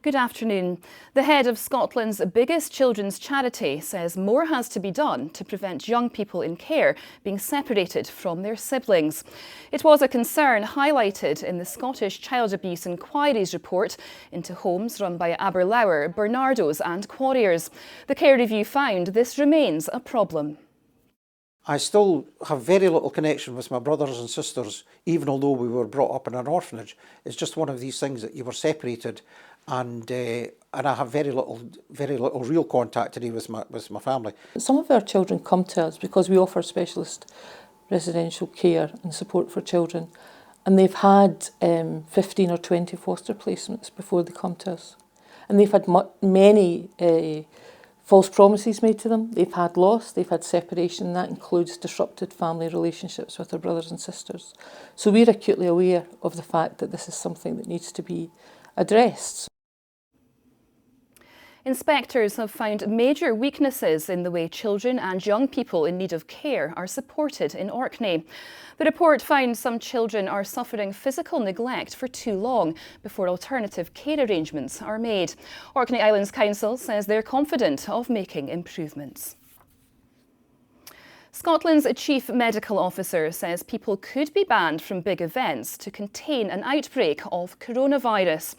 Good afternoon. The head of Scotland's biggest children's charity says more has to be done to prevent young people in care being separated from their siblings. It was a concern highlighted in the Scottish Child Abuse Inquiry's report into homes run by Aberlour, Bernardos and Quarriers. The care review found this remains a problem. I still have very little connection with my brothers and sisters, even although we were brought up in an orphanage. It's just one of these things that you were separated, and I have very little real contact today with my family. Some of our children come to us because we offer specialist residential care and support for children, and they've had 15 or 20 foster placements before they come to us, and they've had many false promises made to them. They've had loss, they've had separation, that includes disrupted family relationships with their brothers and sisters. So we're acutely aware of the fact that this is something that needs to be addressed. Inspectors have found major weaknesses in the way children and young people in need of care are supported in Orkney. The report found some children are suffering physical neglect for too long before alternative care arrangements are made. Orkney Islands Council says they're confident of making improvements. Scotland's Chief Medical Officer says people could be banned from big events to contain an outbreak of coronavirus.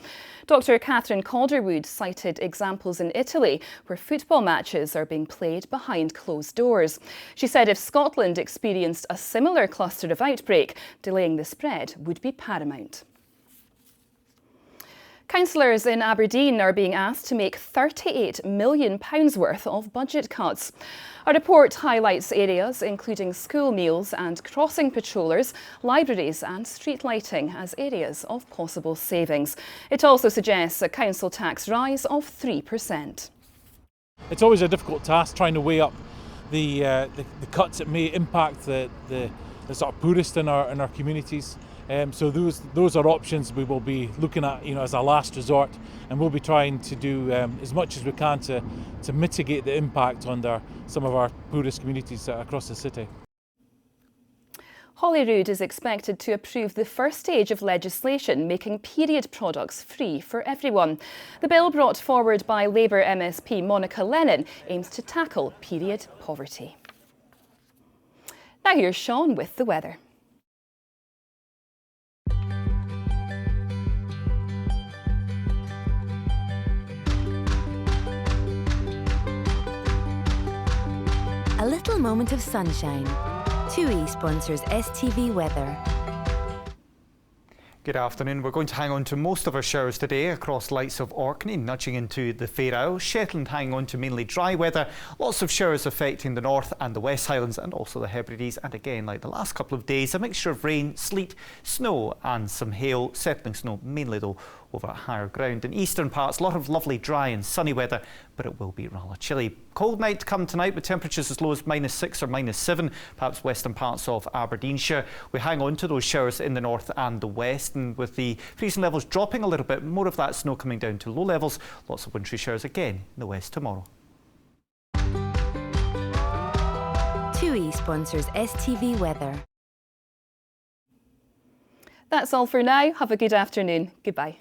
Dr. Catherine Calderwood cited examples in Italy where football matches are being played behind closed doors. She said if Scotland experienced a similar cluster of outbreak, delaying the spread would be paramount. Councillors in Aberdeen are being asked to make £38 million worth of budget cuts. A report highlights areas including school meals and crossing patrollers, libraries and street lighting as areas of possible savings. It also suggests a council tax rise of 3%. It's always a difficult task trying to weigh up the cuts that may impact the sort of poorest in our communities. So those are options we will be looking at, as a last resort, and we'll be trying to do as much as we can to mitigate the impact on some of our poorest communities across the city. Holyrood is expected to approve the first stage of legislation making period products free for everyone. The bill, brought forward by Labour MSP Monica Lennon, aims to tackle period poverty. Now here's Sean with the weather. A little moment of sunshine. TUI sponsors STV Weather. Good afternoon. We're going to hang on to most of our showers today across lights of Orkney, nudging into the Fair Isles. Shetland hanging on to mainly dry weather. Lots of showers affecting the North and the West Highlands and also the Hebrides. And again, like the last couple of days, a mixture of rain, sleet, snow and some hail. Settling snow, mainly though over higher ground. In eastern parts, a lot of lovely dry and sunny weather, but it will be rather chilly. Cold night to come tonight with temperatures as low as -6 or -7, perhaps western parts of Aberdeenshire. We hang on to those showers in the north and the west, and with the freezing levels dropping a little bit, more of that snow coming down to low levels. Lots of wintry showers again in the west tomorrow. TUI sponsors STV Weather. That's all for now. Have a good afternoon. Goodbye.